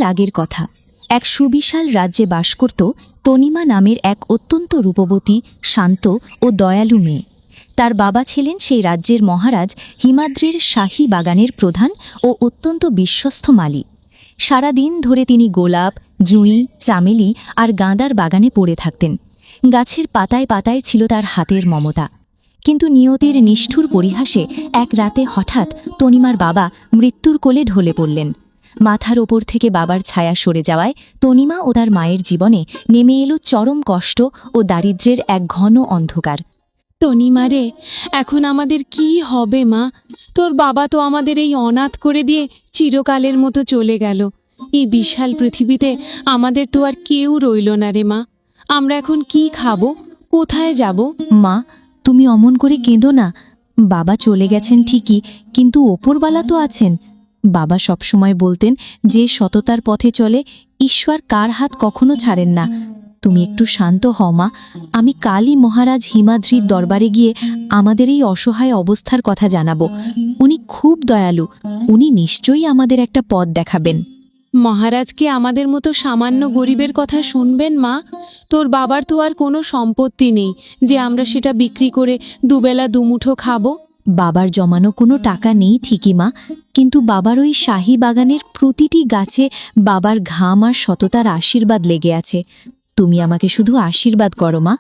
বহুকাল আগের কথা। এক সুবিশাল রাজ্যে বাস করত তনিমা নামের এক অত্যন্ত রূপবতী, শান্ত ও দয়ালু মেয়ে। তার বাবা ছিলেন সেই রাজ্যের মহারাজ হিমাদ্রির শাহী বাগানের প্রধান ও অত্যন্ত বিশ্বস্ত মালী। সারা দিন ধরে তিনি গোলাপ, জুঁই, চামেলি আর গাঁদার বাগানে পড়ে থাকতেন। গাছের পাতায় পাতায় ছিল তার হাতের মমতা। কিন্তু নিয়তির নিষ্ঠুর পরিহাসে এক রাতে হঠাৎ তনিমার বাবা মৃত্যুর কোলে ঢলে পড়লেন। মাথার ওপর থেকে বাবার ছায়া সরে যাওয়ায় তনিমা ও তার মায়ের জীবনে নেমে এলো চরম কষ্ট ও দারিদ্র্যের এক ঘন অন্ধকার। তনিমা রে, এখন আমাদের কি হবে মা? তোর বাবা তো আমাদের এই অনাথ করে দিয়ে চিরকালের মতো চলে গেল। এই বিশাল পৃথিবীতে আমাদের তো আর কেউ রইল না রে মা। আমরা এখন কি খাবো, কোথায় যাব? মা, তুমি অমন করে কেঁদো না। বাবা চলে গেছেন ঠিকই, কিন্তু ওপরওয়ালা তো আছেন। বাবা সবসময় বলতেন, যে সততার পথে চলে ঈশ্বর কার হাত কখনো ছাড়েন না। তুমি একটু শান্ত হও মা। আমি কালই মহারাজ হিমাদ্রির দরবারে গিয়ে আমাদের এই অসহায় অবস্থার কথা জানাবো। উনি খুব দয়ালু, উনি নিশ্চয়ই আমাদের একটা পথ দেখাবেন। মহারাজকে আমাদের মতো সামান্য গরিবের কথা শুনবেন মা? তোর বাবার তো আর কোনো সম্পত্তি নেই যে আমরা সেটা বিক্রি করে দুবেলা দুমুঠো খাবো। বাবার জমানো কোনো টাকা নেই ঠিকই মা, কিন্তু বাবার ওই শাহী বাগানের প্রতিটি গাছে বাবার ঘাম আর সততার আশীর্বাদ লেগে আছে। তুমি আমাকে শুধু আশীর্বাদ করো মা।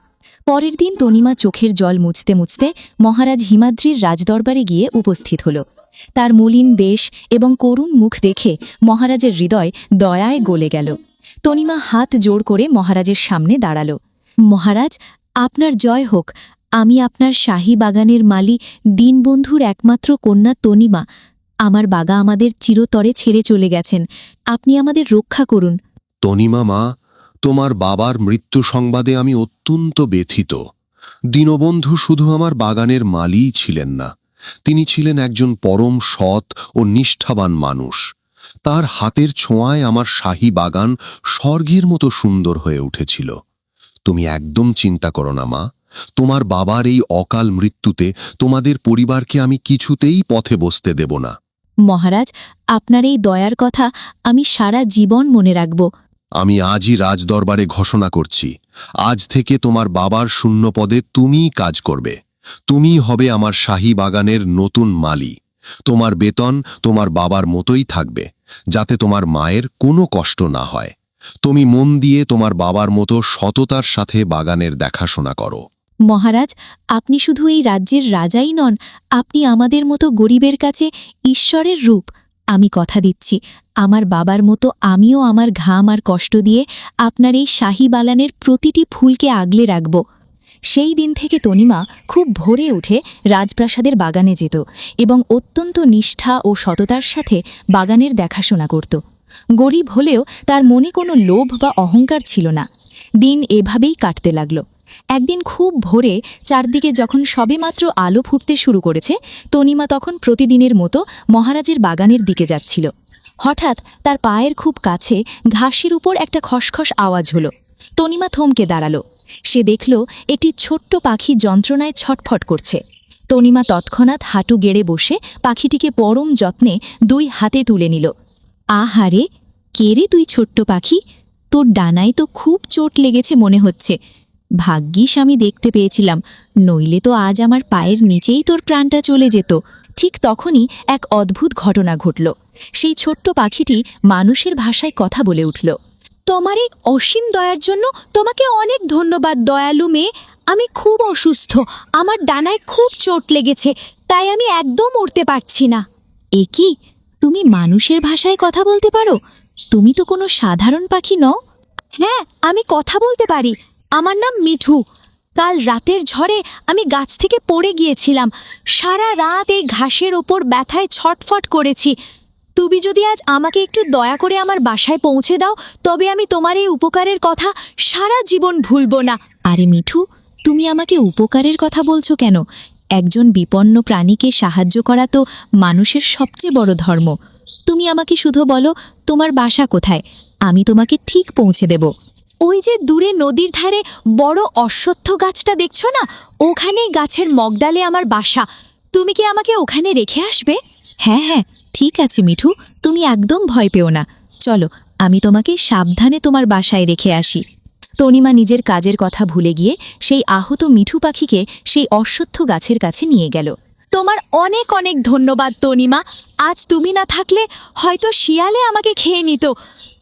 পরের দিন তনিমা চোখের জল মুছতে মুছতে মহারাজ হিমাদ্রির রাজদরবারে গিয়ে উপস্থিত হল। তার মলিন বেশ এবং করুণ মুখ দেখে মহারাজের হৃদয় দয়ায় গলে গেল। তনিমা হাত জোড় করে মহারাজের সামনে দাঁড়াল। মহারাজ, আপনার জয় হোক। আমি আপনার শাহী বাগানের মালী দীনবন্ধুর একমাত্র কন্যা তনিমা। আমার বাবা আমাদের চিরতরে ছেড়ে চলে গেছেন। আপনি আমাদের রক্ষা করুন। তনিমা মা, তোমার বাবার মৃত্যু সংবাদে আমি অত্যন্ত ব্যথিত। দীনবন্ধু শুধু আমার বাগানের মালিই ছিলেন না, তিনি ছিলেন একজন পরম সৎ ও নিষ্ঠাবান মানুষ। তার হাতের ছোঁয়ায় আমার শাহী বাগান স্বর্গের মতো সুন্দর হয়ে উঠেছিল। তুমি একদম চিন্তা করো না মা, তোমার বাবার এই অকাল মৃত্যুতে তোমাদের পরিবারকে আমি কিছুতেই পথে বসতে দেব না। মহারাজ, আপনার এই দয়ার কথা আমি সারা জীবন মনে রাখব। আমি আজই রাজদরবারে ঘোষণা করছি, আজ থেকে তোমার বাবার শূন্য পদে তুমিই কাজ করবে। তুমিই হবে আমার শাহী বাগানের নতুন মালী। তোমার বেতন তোমার বাবার মতোই থাকবে, যাতে তোমার মায়ের কোনো কষ্ট না হয়। তুমি মন দিয়ে তোমার বাবার মতো সততার সাথে বাগানের দেখাশোনা করো। মহারাজ, আপনি শুধু এই রাজ্যের রাজাই নন, আপনি আমাদের মতো গরিবের কাছে ঈশ্বরের রূপ। আমি কথা দিচ্ছি, আমার বাবার মতো আমিও আমার ঘাম আর কষ্ট দিয়ে আপনার এই শাহী বাগানের প্রতিটি ফুলকে আগলে রাখব। সেই দিন থেকে তনিমা খুব ভোরে উঠে রাজপ্রাসাদের বাগানে যেত এবং অত্যন্ত নিষ্ঠা ও সততার সাথে বাগানের দেখাশোনা করত। গরিব হলেও তার মনে কোনো লোভ বা অহংকার ছিল না। দিন এভাবেই কাটতে লাগল। একদিন খুব ভোরে চারদিকে যখন সবেমাত্র আলো ফুটতে শুরু করেছে, তনিমা তখন প্রতিদিনের মতো মহারাজের বাগানের দিকে যাচ্ছিল। হঠাৎ তার পায়ের খুব কাছে ঘাসের উপর একটা খসখস আওয়াজ হল। তনিমা থমকে দাঁড়াল। সে দেখল একটি ছোট্ট পাখি যন্ত্রণায় ছটফট করছে। তনিমা তৎক্ষণাৎ হাঁটু গেড়ে বসে পাখিটিকে পরম যত্নে দুই হাতে তুলে নিল। আহারে, কে রে তুই ছোট্ট পাখি? তোর ডানায় তো খুব চোট লেগেছে মনে হচ্ছে। ভাগ্যিস আমি দেখতে পেয়েছিলাম, নইলে তো আজ আমার পায়ের নিচেই তোর প্রাণটা চলে যেত। ঠিক তখনই এক অদ্ভুত ঘটনা ঘটল। সেই ছোট্ট পাখিটি মানুষের ভাষায় কথা বলে উঠল। তোমার এই অসীম দয়ার জন্য তোমাকে অনেক ধন্যবাদ দয়ালু মেয়ে। আমি খুব অসুস্থ, আমার ডানায় খুব চোট লেগেছে, তাই আমি একদম উড়তে পারছি না। এ কি, তুমি মানুষের ভাষায় কথা বলতে পারো? তুমি তো কোনো সাধারণ পাখি নও। হ্যাঁ, আমি কথা বলতে পারি। আমার নাম মিঠু। কাল রাতের ঝড়ে আমি গাছ থেকে পড়ে গিয়েছিলাম। সারা রাত এই ঘাসের ওপর ব্যথায় ছটফট করেছি। তুমি যদি আজ আমাকে একটু দয়া করে আমার বাসায় পৌঁছে দাও, তবে আমি তোমার এই উপকারের কথা সারা জীবন ভুলব না। আরে মিঠু, তুমি আমাকে উপকারের কথা বলছো কেন? একজন বিপন্ন প্রাণীকে সাহায্য করা তো মানুষের সবচেয়ে বড় ধর্ম। তুমি আমাকে শুধু বলো তোমার বাসা কোথায়, আমি তোমাকে ঠিক পৌঁছে দেব। ওই যে দূরে নদীর ধারে বড় অশ্বত্থ গাছটা দেখছো না, ওখানেই গাছের মগডালে আমার বাসা। তুমি কি আমাকে ওখানে রেখে আসবে? হ্যাঁ হ্যাঁ, ঠিক আছে মিঠু, তুমি একদম ভয় পেও না। চলো, আমি তোমাকে সাবধানে তোমার বাসায় রেখে আসি। তনিমা নিজের কাজের কথা ভুলে গিয়ে সেই আহত মিঠু পাখিকে সেই অশ্বত্থ গাছের কাছে নিয়ে গেল। তোমার অনেক অনেক ধন্যবাদ তনিমা। আজ তুমি না থাকলে হয়তো শিয়ালে আমাকে খেয়ে নিত।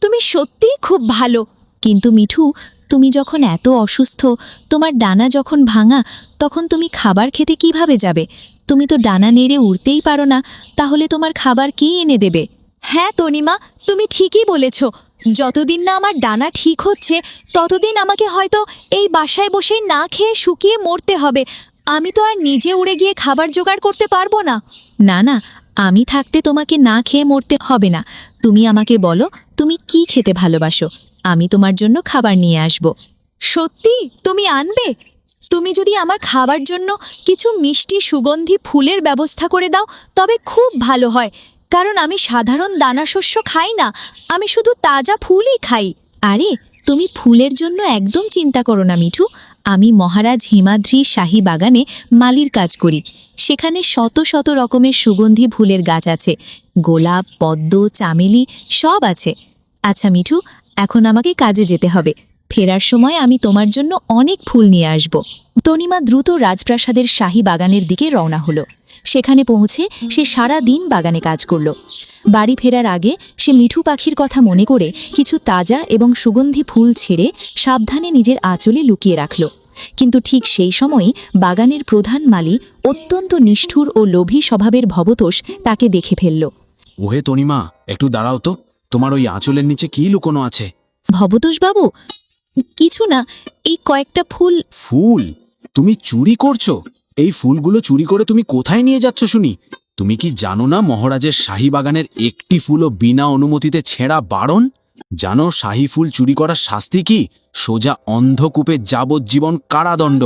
তুমি সত্যিই খুব ভালো। কিন্তু মিঠু, তুমি যখন এত অসুস্থ, তোমার ডানা যখন ভাঙা, তখন তুমি খাবার খেতে কিভাবে যাবে? তুমি তো ডানা নেড়ে উড়তেই পারো না, তাহলে তোমার খাবার কে এনে দেবে? হ্যাঁ তনিমা, তুমি ঠিকই বলেছ। যতদিন না আমার ডানা ঠিক হচ্ছে ততদিন আমাকে হয়তো এই বাসায় বসেই না খেয়ে শুকিয়ে মরতে হবে। আমি তো আর নিজে উড়ে গিয়ে খাবার জোগাড় করতে পারবো না। না না, আমি থাকতে তোমাকে না খেয়ে মরতে হবে না। তুমি আমাকে বলো, তুমি কি খেতে ভালোবাসো? আমি তোমার জন্য খাবার নিয়ে আসব। সত্যি তুমি আনবে? তুমি যদি আমার খাবার জন্য কিছু মিষ্টি সুগন্ধি ফুলের ব্যবস্থা করে দাও তবে খুব ভালো হয়, কারণ আমি সাধারণ দানাশস্য খাই না, আমি শুধু তাজা ফুলই খাই। আরে, তুমি ফুলের জন্য একদম চিন্তা করো না মিঠু। আমি মহারাজ হিমাদ্রির শাহী বাগানে মালির কাজ করি। সেখানে শত শত রকমের সুগন্ধি ফুলের গাছ আছে। গোলাপ, পদ্ম, চামেলি সব আছে। আচ্ছা মিঠু, এখন আমাকে কাজে যেতে হবে। ফেরার সময় আমি তোমার জন্য অনেক ফুল নিয়ে আসব। তনিমা দ্রুত রাজপ্রাসাদের শাহী বাগানের দিকে রওনা হলো। সেখানে পৌঁছে সে সারা দিন বাগানে কাজ করল। বাড়ি ফেরার আগে সে মিঠু পাখির কথা মনে করে কিছু তাজা এবং সুগন্ধি ফুল ছেড়ে সাবধানে নিজের আঁচলে লুকিয়ে রাখল। কিন্তু ঠিক সেই সময়ই বাগানের প্রধান মালি, অত্যন্ত নিষ্ঠুর ও লোভী স্বভাবের ভবতোষ, তাকে দেখে ফেলল। ওহে তনিমা, একটু দাঁড়াও তো। তোমার ওই আঁচলের নিচে কি লুকোনো আছে? ভবতোষবাবু, কিছু না, এই কয়েকটা ফুল। ফুল? তুমি চুরি করছো? এই ফুলগুলো চুরি করে তুমি কোথায় নিয়ে যাচ্ছ শুনি? তুমি কি জানো না মহারাজের শাহী বাগানের একটি ফুলও বিনা অনুমতিতে ছেঁড়া বারণ? জানো শাহী ফুল চুরি করার শাস্তি কি? সোজা অন্ধকূপে যাবজ্জীবন কারাদণ্ড।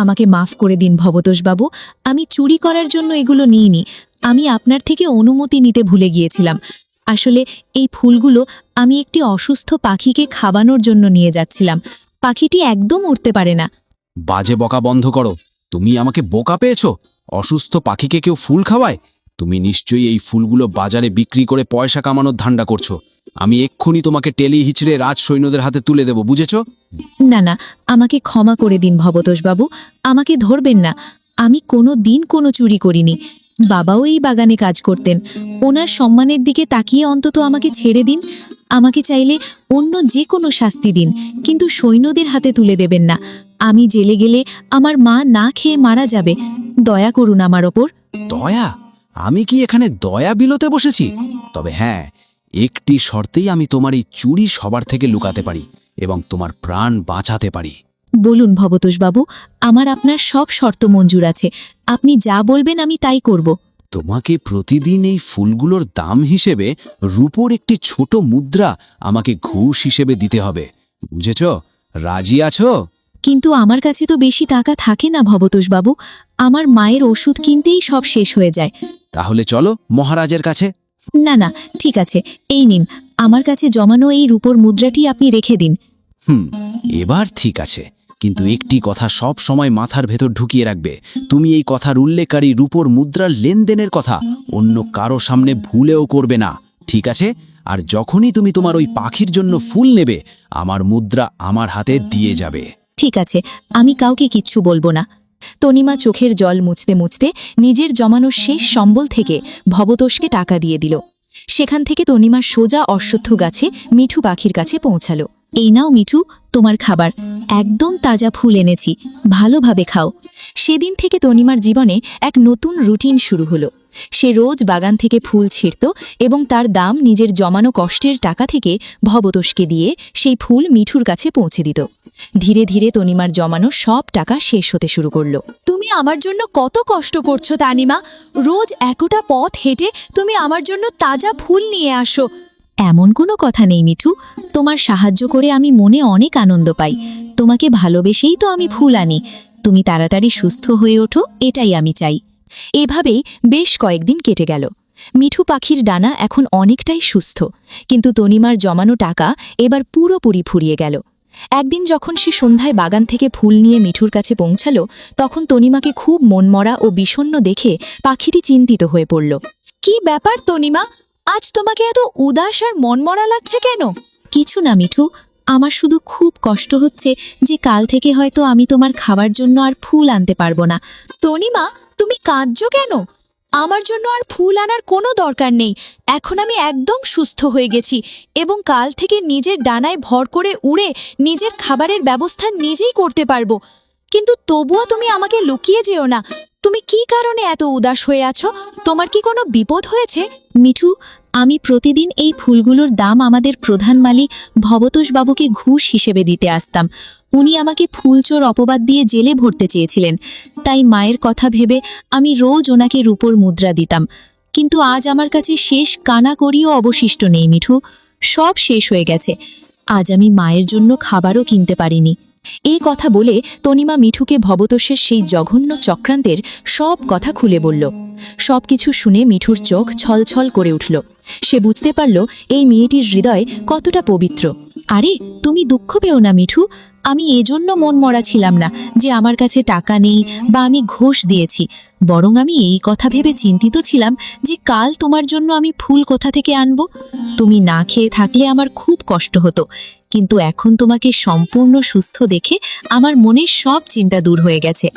আমাকে মাফ করে দিন ভবতোষবাবু, আমি চুরি করার জন্য এগুলো নিইনি। আমি আপনার থেকে অনুমতি নিতে ভুলে গিয়েছিলাম। আসলে এই ফুলগুলো আমি একটি অসুস্থ পাখিকে খাওয়ানোর জন্য নিয়ে যাচ্ছিলাম। পাখিটি একদম উড়তে পারে না। বাজে বকা বন্ধ করো। তুমি আমাকে বোকা পেয়েছো? অসুস্থ পাখিকে কেউ ফুল খাওয়ায়? তুমি নিশ্চয়ই এই ফুলগুলো বাজারে বিক্রি করে পয়সা কামানোর ধান্দা করছো। আমি এক্ষুনি তোমাকে টেলি হিচড়ে রাজ সৈন্যদের হাতে তুলে দেব, বুঝেছো? না না, আমাকে ক্ষমা করে দিন ভবতোষবাবু, আমাকে ধরবেন না। আমি কোনো দিন কোনো চুরি করিনি। বাবাও এই বাগানে কাজ করতেন। ওনার সম্মানের দিকে তাকিয়ে অন্তত আমাকে ছেড়ে দিন। আমাকে চাইলে অন্য যে কোনো শাস্তি দিন, কিন্তু সৈন্যদের হাতে তুলে দেবেন না। আমি জেলে গেলে আমার মা না খেয়ে মারা যাবে। দয়া করুন আমার ওপর। দয়া? আমি কি এখানে দয়া বিলোতে বসেছি? তবে হ্যাঁ, একটি শর্তেই আমি তোমার এই চুরি সবার থেকে লুকাতে পারি এবং তোমার প্রাণ বাঁচাতে পারি। বলুন ভবতোষবাবু, আমার আপনার সব শর্ত মঞ্জুর আছে। আপনি যা বলবেন আমি তাই করব। তোমাকে প্রতিদিন এই ফুলগুলোর দাম হিসেবে রূপোর একটি ছোট মুদ্রা আমাকে ঘুষ হিসেবে দিতে হবে, বুঝেছ? রাজি আছো? কিন্তু আমার কাছে তো বেশি টাকা থাকে না ভবতোষবাবু। আমার মায়ের ওষুধ কিনতেই সব শেষ হয়ে যায়। তাহলে চলো মহারাজের কাছে। না না, ঠিক আছে, এই নিন, আমার কাছে জমানো এই রূপোর মুদ্রাটি আপনি রেখে দিন। এবার ঠিক আছে, কিন্তু একটি কথা সব সময় মাথার ভেতর ঢুকিয়ে রাখবে। তুমি এই কথার উল্লেখকারী রূপোর মুদ্রার লেনদেনের কথা অন্য কারো সামনে ভুলেও করবে না, ঠিক আছে? আর যখনই তুমি তোমার ওই পাখির জন্য ফুল নেবে, আমার মুদ্রা আমার হাতে দিয়ে যাবে। ঠিক আছে, আমি কাউকে কিচ্ছু বলবো না। তনিমা চোখের জল মুছতে মুছতে নিজের জমানো শেষ সম্বল থেকে ভবতোষকে টাকা দিয়ে দিল। সেখান থেকে তনিমার সোজা অশ্বত্থ গাছে মিঠু পাখির কাছে পৌঁছালো। এই নাও মিঠু, তোমার খাবার। একদম তাজা ফুল এনেছি, ভালোভাবে খাও। সেদিন থেকে তনিমার জীবনে এক নতুন রুটিন শুরু হলো। সে রোজ বাগান থেকে ফুল ছিঁড়ত এবং তার দাম নিজের জমানো কষ্টের টাকা থেকে ভবতোষকে দিয়ে সেই ফুল মিঠুর কাছে পৌঁছে দিত। ধীরে ধীরে তনিমার জমানো সব টাকা শেষ হতে শুরু করলো। তুমি আমার জন্য কত কষ্ট করছো তানিমা। রোজ একটা পথ হেঁটে তুমি আমার জন্য তাজা ফুল নিয়ে আসো। এমন কোনো কথা নেই মিঠু, তোমার সাহায্য করে আমি মনে অনেক আনন্দ পাই। তোমাকে ভালোবেসেই তো আমি ফুল আনি। তুমি তাড়াতাড়ি সুস্থ হয়ে ওঠো, এটাই আমি চাই। এভাবেই বেশ কয়েকদিন কেটে গেল। মিঠু পাখির ডানা এখন অনেকটাই সুস্থ, কিন্তু তনিমার জমানো টাকা এবার পুরোপুরি ফুরিয়ে গেল। একদিন যখন সে সন্ধ্যায় বাগান থেকে ফুল নিয়ে মিঠুর কাছে পৌঁছালো, তখন তনিমাকে খুব মনমরা ও বিষণ্ণ দেখে পাখিটি চিন্তিত হয়ে পড়ল। কি ব্যাপার তনিমা, আজ তোমাকে এত উদাস আর মনমরা লাগছে কেন? কিছু না মিঠু, আমার শুধু খুব কষ্ট হচ্ছে যে কাল থেকে হয়তো আমি তোমার খাবার জন্য আর ফুল আনতে পারবো না। তনিমা, তুমি কাঁদছো কেন? আমার জন্য আর ফুল আনার কোনো দরকার নেই। এখন আমি একদম সুস্থ হয়ে গেছি এবং কাল থেকে নিজের ডানায় ভর করে উড়ে নিজের খাবারের ব্যবস্থা নিজেই করতে পারবো। কিন্তু তবুও তুমি আমাকে লুকিয়ে যেও না। তুমি কি কারণে এত উদাস হয়ে আছো? তোমার কি কোনো বিপদ হয়েছে? মিঠু, আমি প্রতিদিন এই ফুলগুলোর দাম আমাদের প্রধান মালিক ভবতোষবাবুকে ঘুষ হিসেবে দিতে আসতাম। উনি আমাকে ফুলচোর অপবাদ দিয়ে জেলে ভরতে চেয়েছিলেন। তাই মায়ের কথা ভেবে আমি রোজ ওনাকে রূপোর মুদ্রা দিতাম। কিন্তু আজ আমার কাছে শেষ কানা করিও অবশিষ্ট নেই মিঠু, সব শেষ হয়ে গেছে। আজ আমি মায়ের জন্য খাবারও কিনতে পারিনি। এই কথা বলে তনিমা মিঠুকে ভবতোষের সেই জঘন্য চক্রান্তের সব কথা খুলে বলল। সবকিছু শুনে মিঠুর চোখ ছলছল করে উঠল। সে বুঝতে পারল এই মেয়েটির হৃদয় কতটা পবিত্র। আরে তুমি দুঃখ পেও না মিঠু, আমি এজন্য মন মরা ছিলাম না যে আমার কাছে টাকা নেই বা আমি ঘুষ দিয়েছি। বরং আমি এই কথা ভেবে চিন্তিত ছিলাম যে কাল তোমার জন্য আমি ফুল কোথা থেকে আনব। তুমি না খেয়ে থাকলে আমার খুব কষ্ট হতো, কিন্তু এখন তোমাকে সম্পূর্ণ সুস্থ দেখে আমার মনের সব চিন্তা দূর হয়ে গেছে।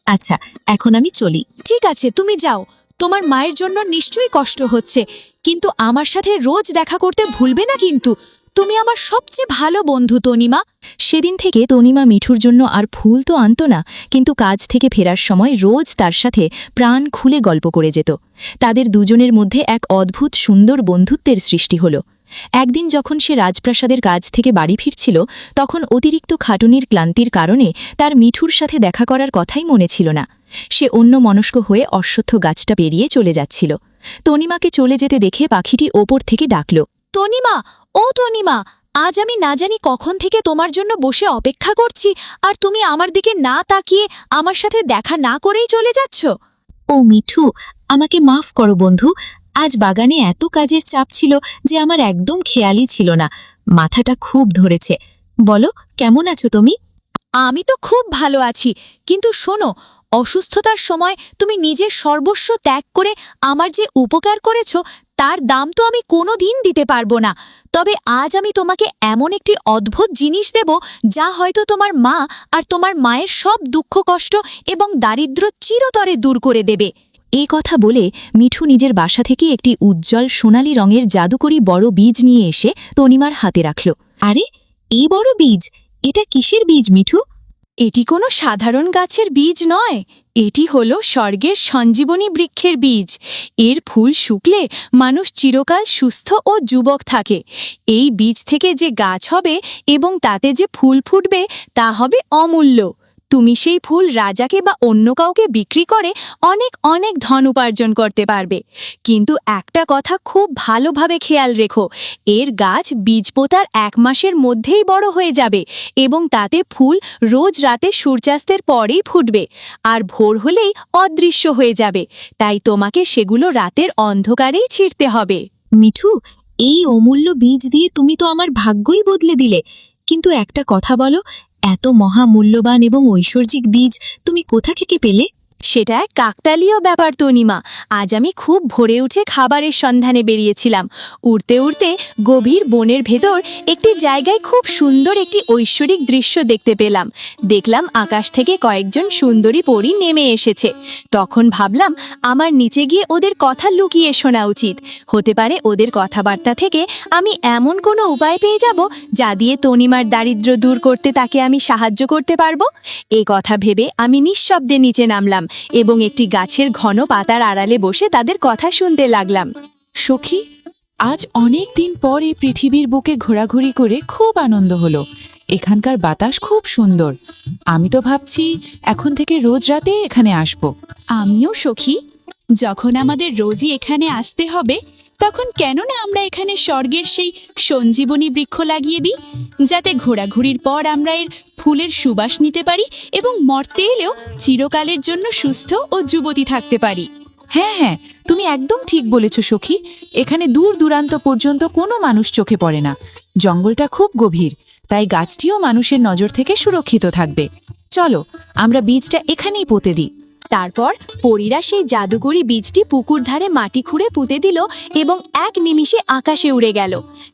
আচ্ছা, এখন আমি চলি। ঠিক আছে, তুমি যাও। তোমার মায়ের জন্য নিশ্চয়ই কষ্ট হচ্ছে, কিন্তু আমার সাথে রোজ দেখা করতে ভুলবে না কিন্তু। তুমি আমার সবচেয়ে ভালো বন্ধু তনিমা। সেদিন থেকে তনিমা মিঠুর জন্য আর ফুল তো আনত না, কিন্তু কাজ থেকে ফেরার সময় রোজ তার সাথে প্রাণ খুলে গল্প করে যেত। তাদের দুজনের মধ্যে এক অদ্ভুত সুন্দর বন্ধুত্বের সৃষ্টি হল। একদিন যখন সে রাজপ্রাসাদের কাজ থেকে বাড়ি ফিরছিল, তখন অতিরিক্ত খাটুনির ক্লান্তির কারণে তার মিঠুর সাথে দেখা করার কথাই মনে ছিল না। সে অন্য মনস্ক হয়ে অশ্বত্থ গাছটা পেরিয়ে চলে যাচ্ছিল। তনিমাকে চলে যেতে দেখে পাখিটি ওপর থেকে ডাকল, তনিমা, ও তনিমা, আজ আমি না জানি কখন থেকে তোমার জন্য বসে অপেক্ষা করছি, আর তুমি আমার দিকে না তাকিয়ে আমার সাথে দেখা না করেই চলে যাচ্ছ। ও মিঠু, আমাকে মাফ করো বন্ধু। আজ বাগানে এত কাজের চাপ ছিল যে আমার একদম খেয়ালই ছিল না। মাথাটা খুব ধরেছে। বলো, কেমন আছো তুমি? আমি তো খুব ভালো আছি, কিন্তু শোনো, অসুস্থতার সময় তুমি নিজের সর্বস্ব ত্যাগ করে আমার যে উপকার করেছো তার দাম তো আমি কোনো দিন দিতে পারবো না। তবে আজ আমি তোমাকে এমন একটি অদ্ভুত জিনিস দেব যা হয়তো তোমার মা আর তোমার মায়ের সব দুঃখ কষ্ট এবং দারিদ্র্য চিরতরে দূর করে দেবে। এই কথা বলে মিঠু নিজের বাসা থেকে একটি উজ্জ্বল সোনালী রঙের জাদুকরি বড় বীজ নিয়ে এসে তনিমার হাতে রাখল। আরে, এই বড় বীজ, এটা কিসের বীজ মিঠু? এটি কোনো সাধারণ গাছের বীজ নয়, এটি হলো স্বর্গের সঞ্জীবনী বৃক্ষের বীজ। এর ফুল শুকলে মানুষ চিরকাল সুস্থ ও যুবক থাকে। এই বীজ থেকে যে গাছ হবে এবং তাতে যে ফুল ফুটবে তা হবে অমূল্য। তুমি সেই ফুল রাজাকে বা অন্য কাউকে বিক্রি করে অনেক অনেক ধন উপার্জন করতে পারবে। কিন্তু একটা কথা খুব ভালোভাবে খেয়াল রেখো, এর গাছ বীজ পোঁতার 1 মাসের মধ্যেই বড় হয়ে যাবে এবং তাতে ফুল রোজ রাতে সূর্যাস্তের পরেই ফুটবে, আর ভোর হলেই অদৃশ্য হয়ে যাবে। তাই তোমাকে সেগুলো রাতের অন্ধকারেই ছিঁড়তে হবে। মিঠু, এই অমূল্য বীজ দিয়ে তুমি তো আমার ভাগ্যই বদলে দিলে। কিন্তু একটা কথা বলো, এত মহামূল্যবান এবং ঐশ্বর্যিক বীজ তুমি কোথা থেকে পেলে? সেটা এক কাকতালীয় ব্যাপার তনিমা। আজ আমি খুব ভোরে উঠে খাবারের সন্ধানে বেরিয়েছিলাম। উড়তে উড়তে গভীর বনের ভেতর একটি জায়গায় খুব সুন্দর একটি ঐশ্বরিক দৃশ্য দেখতে পেলাম। দেখলাম আকাশ থেকে কয়েকজন সুন্দরী পরী নেমে এসেছে। তখন ভাবলাম আমার নিচে গিয়ে ওদের কথা লুকিয়ে শোনা উচিত। হতে পারে ওদের কথাবার্তা থেকে আমি এমন কোনো উপায় পেয়ে যাব যা দিয়ে তনিমার দারিদ্র্য দূর করতে তাকে আমি সাহায্য করতে পারবো। এই কথা ভেবে আমি নিঃশব্দে নিচে নামলাম এবং একটি গাছের ঘন পাতার আড়ালে বসে তাদের কথা শুনতে লাগলাম। সখী, আজ অনেক দিন পর এই পৃথিবীর বুকে ঘোরাঘুরি করে খুব আনন্দ হলো। এখানকার বাতাস খুব সুন্দর। আমি তো ভাবছি এখন থেকে রোজ রাতে এখানে আসব। আমিও সখী, যখন আমাদের রোজই এখানে আসতে হবে তখন কেন না আমরা এখানে স্বর্গের সেই সঞ্জীবনী বৃক্ষ লাগিয়ে দিই, যাতে ঘোরাঘুরির পর আমরা এর ফুলের সুবাস নিতে পারি এবং মরতে এলেও চিরকালের জন্য সুস্থ ও যুবতী থাকতে পারি। হ্যাঁ হ্যাঁ, তুমি একদম ঠিক বলেছ সখী। এখানে দূর দূরান্ত পর্যন্ত কোনো মানুষ চোখে পড়ে না। জঙ্গলটা খুব গভীর, তাই গাছটিও মানুষের নজর থেকে সুরক্ষিত থাকবে। চলো, আমরা বীজটা এখানেই পুঁতে দিই। তারপর পরীরা সেই জাদুকরি বীজটি পুকুর ধারে মাটি খুঁড়ে পুঁতে দিল এবং এক নিমিষে আকাশে উড়ে গেল।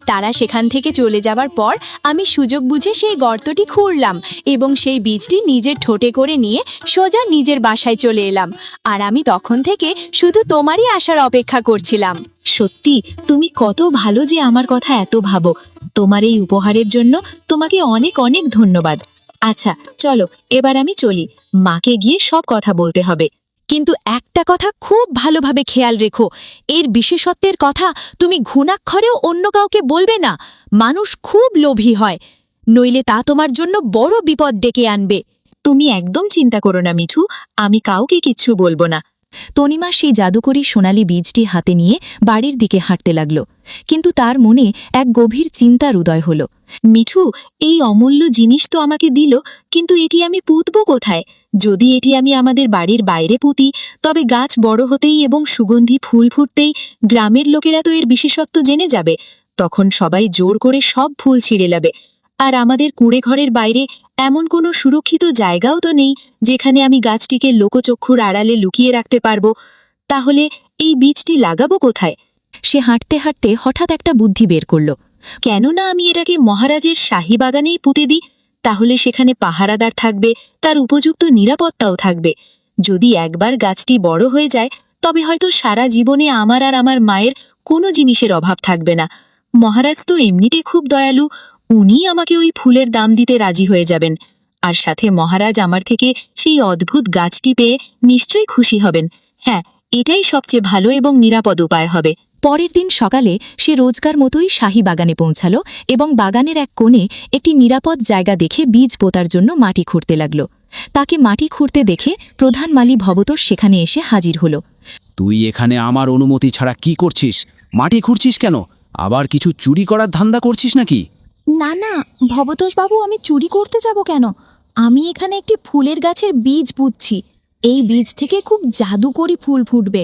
তারা সেখান থেকে চলে যাবার পর আমি সুযোগ বুঝে সেই গর্তটি খুঁড়লাম এবং সেই বীজটি নিজের ঠোঁটে করে নিয়ে সোজা নিজের বাসায় চলে এলাম। আর আমি তখন থেকে শুধু তোমারই আসার অপেক্ষা করছিলাম। সত্যি তুমি কত ভালো যে আমার কথা এত ভাবো। তোমার এই উপহারের জন্য তোমাকে অনেক অনেক ধন্যবাদ। আচ্ছা চলো এবার আমি চলি, মাকে গিয়ে সব কথা বলতে হবে। কিন্তু একটা কথা খুব ভালোভাবে খেয়াল রেখো, এর বিশেষত্বের কথা তুমি ঘুণাক্ষরেও অন্য কাউকে বলবে না। মানুষ খুব লোভী হয়, নইলে তা তোমার জন্য বড় বিপদ ডেকে আনবে। তুমি একদম চিন্তা করো না মিঠু, আমি কাউকে কিচ্ছু বলবো না। তনিমা সেই জাদুকরি সোনালি বীজটি হাতে নিয়ে বাড়ির দিকে হাঁটতে লাগল, কিন্তু তার মনে এক গভীর চিন্তার উদয় হল। মিঠু, এই অমূল্য জিনিস তো আমাকে দিল, কিন্তু এটি আমি পুঁতব কোথায়? যদি এটি আমি আমাদের বাড়ির বাইরে পুঁতি, তবে গাছ বড় হতেই এবং সুগন্ধি ফুল ফুটতেই গ্রামের লোকেরা তো এর বিশেষত্ব জেনে যাবে। তখন সবাই জোর করে সব ফুল ছিঁড়ে নেবে। আর আমাদের কুঁড়ে ঘরের বাইরে এমন কোনো সুরক্ষিত জায়গাও তো নেই যেখানে আমি গাছটিকে লোকচক্ষুর আড়ালে লুকিয়ে রাখতে পারবো। তাহলে এই বীজটি লাগাবো কোথায়? সে হাঁটতে হাঁটতে হঠাৎ একটা বুদ্ধি বের করল। কেননা আমি এটাকে মহারাজের শাহী বাগানেই পুঁতে দিই, তাহলে সেখানে পাহারাদার থাকবে, তার উপযুক্ত নিরাপত্তাও থাকবে। যদি একবার গাছটি বড় হয়ে যায়, তবে হয়তো সারা জীবনে আমার আর আমার মায়ের কোনো জিনিসের অভাব থাকবে না। মহারাজ তো এমনিতে খুব দয়ালু, উনি আমাকে ওই ফুলের দাম দিতে রাজি হয়ে যাবেন। আর সাথে মহারাজ আমার থেকে সেই অদ্ভুত গাছটি পেয়ে নিশ্চয়ই খুশি হবেন। হ্যাঁ, এটাই সবচেয়ে ভালো এবং নিরাপদ উপায় হবে। পরের দিন সকালে সে রোজকার মতোই শাহী বাগানে পৌঁছাল এবং বাগানের এক কোণে একটি নিরাপদ জায়গা দেখে বীজ পোতার জন্য মাটি খুঁড়তে লাগল। তাকে মাটি খুঁড়তে দেখে প্রধান মালি ভবতোষ সেখানে এসে হাজির হল। তুই এখানে আমার অনুমতি ছাড়া কি করছিস? মাটি খুঁড়ছিস কেন? আবার কিছু চুরি করার ধান্দা করছিস নাকি? না না ভবতোষবাবু, আমি চুরি করতে যাব কেন? আমি এখানে একটি ফুলের গাছের বীজ পুঁতছি। এই বীজ থেকে খুব জাদুকরি ফুল ফুটবে।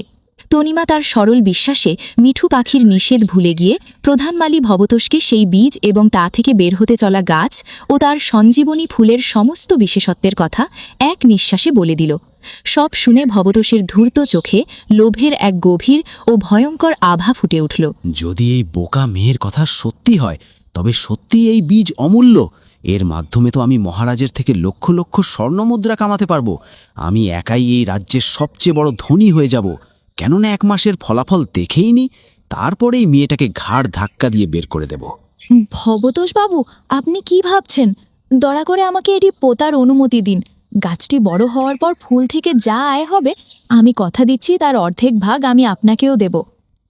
তনিমা তার সরল বিশ্বাসে মিঠু পাখির নিষেধ ভুলে গিয়ে প্রধান মালি ভবতোষকে সেই বীজ এবং তা থেকে বের হতে চলা গাছ ও তার সঞ্জীবনী ফুলের সমস্ত বিশেষত্বের কথা এক নিঃশ্বাসে বলে দিল। সব শুনে ভবতোষের ধূর্ত চোখে লোভের এক গভীর ও ভয়ঙ্কর আভা ফুটে উঠল। যদি এই বোকা মেয়ের কথা সত্যি হয়, তবে সত্যি এই বীজ অমূল্য। এর মাধ্যমে তো আমি মহারাজের থেকে লক্ষ লক্ষ স্বর্ণমুদ্রা কামাতে পারবো। আমি একাই এই রাজ্যের সবচেয়ে বড় ধনী হয়ে যাব। কেননা 1 মাসের ফলাফল দেখেই নি, তারপরেই মেয়েটাকে ঘাড় ধাক্কা দিয়ে বের করে দেব। ভবতোষবাবু, আপনি কি ভাবছেন? দয়া করে আমাকে এটি পোতার অনুমতি দিন। গাছটি বড় হওয়ার পর ফুল থেকে যা আয় হবে, আমি কথা দিচ্ছি তার অর্ধেক ভাগ আমি আপনাকেও দেব।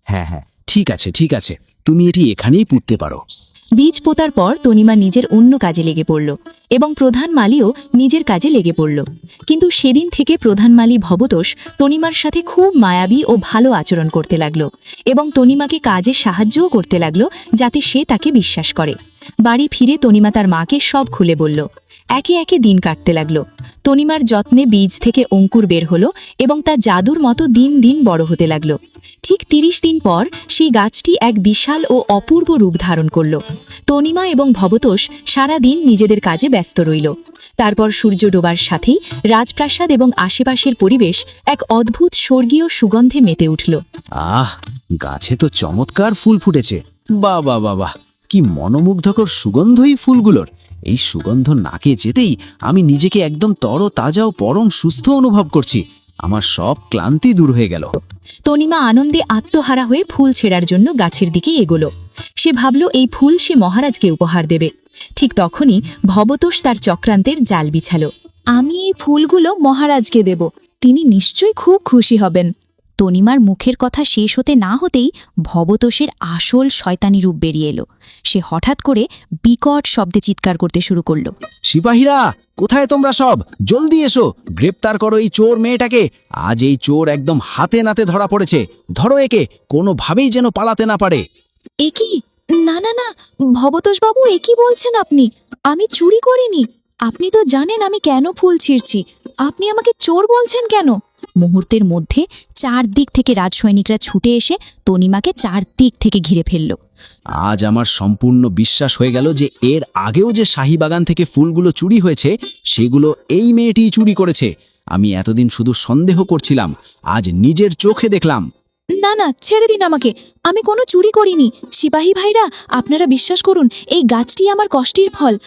হ্যাঁ হ্যাঁ, ঠিক আছে ঠিক আছে, তুমি এটি এখানেই পুঁততে পারো। বীজ পোতার পর তনিমা নিজের অন্য কাজে লেগে পড়ল এবং প্রধান মালিও নিজের কাজে লেগে পড়ল। কিন্তু সেদিন থেকে প্রধান মালি ভবতোষ তনিমার সাথে খুব মায়াবী ও ভালো আচরণ করতে লাগল এবং তনিমাকে কাজে সাহায্যও করতে লাগল, যাতে সে তাকে বিশ্বাস করে। বাড়ি ফিরে তনিমা তার মাকে সব খুলে বলল। একে একে দিন কাটতে লাগল। তনিমার যত্নে বীজ থেকে অঙ্কুর বের হলো এবং তা জাদুর মতো দিন দিন বড় হতে লাগল। ঠিক 30 দিন পর সেই গাছটি এক বিশাল ও অপূর্ব রূপ ধারণ করল। তনিমা এবং ভবতোষ সারা দিন নিজেদের কাজে ব্যস্ত রইল। তারপর সূর্য ডোবার সাথেই রাজপ্রাসাদ এবং আশেপাশের পরিবেশ এক অদ্ভুত স্বর্গীয় সুগন্ধে মেতে উঠল। আহ, গাছে তো চমৎকার ফুল ফুটেছে। বাহ বাহ বাহ বাহ, কি মনোমুগ্ধকর সুগন্ধই ফুলগুলোর। এই সুগন্ধ নাকে যেতেই আমি নিজেকে একদম তরতাজা ও পরম সুস্থ অনুভব করছি। আমার সব ক্লান্তি দূর হয়ে গেল। তনিমা আনন্দে আত্মহারা হয়ে ফুল ছেঁড়ার জন্য গাছের দিকে এগোলো। সে ভাবল এই ফুল সে মহারাজকে উপহার দেবে। ঠিক তখনই ভবতোষ তার চক্রান্তের জাল বিছালো। আমি এই ফুলগুলো মহারাজকে দেব, তিনি নিশ্চয়ই খুব খুশি হবেন। তনিমার মুখের কথা শেষ হতে না হতেই ভবতোষের আসল শয়তানি রূপ বেরিয়ে এলো। সে হঠাৎ করে বিকট শব্দে চিৎকার করতে শুরু করল। সিপাহীরা, কোথায় তোমরা সব? জলদি এসো, গ্রেপ্তার করো এই চোর মেয়েটাকে। আজ এই চোর একদম হাতে নাতে ধরা পড়েছে। ধরো একে, কোনোভাবেই যেন পালাতে না পারে। এ কি? না না না ভবতোষবাবু, এ কি বলছেন আপনি? আমি চুরি করিনি। আপনি তো জানেন আমি কেন ফুল ছিঁড়ছি। আপনি আমাকে চোর বলছেন কেন? মুহূর্তের মধ্যে চারদিক থেকে রাজসৈনিকরা ছুটে এসে তনিমাকে চারদিক থেকে ঘিরে ফেলল। আজ আমার সম্পূর্ণ বিশ্বাস হয়ে গেল যে এর আগেও যে শাহী বাগান থেকে ফুলগুলো চুরি হয়েছে, সেগুলো এই মেয়েটিই চুরি করেছে। আমি এতদিন শুধু সন্দেহ করছিলাম, আজ নিজের চোখে দেখলাম। না না, ছেড়ে দিন আমাকে, আমি কোনো চুরি করিনি। সিপাহী ভাইরা, আপনারা বিশ্বাস করুন, এই গাছটি আমার কষ্টের ফল।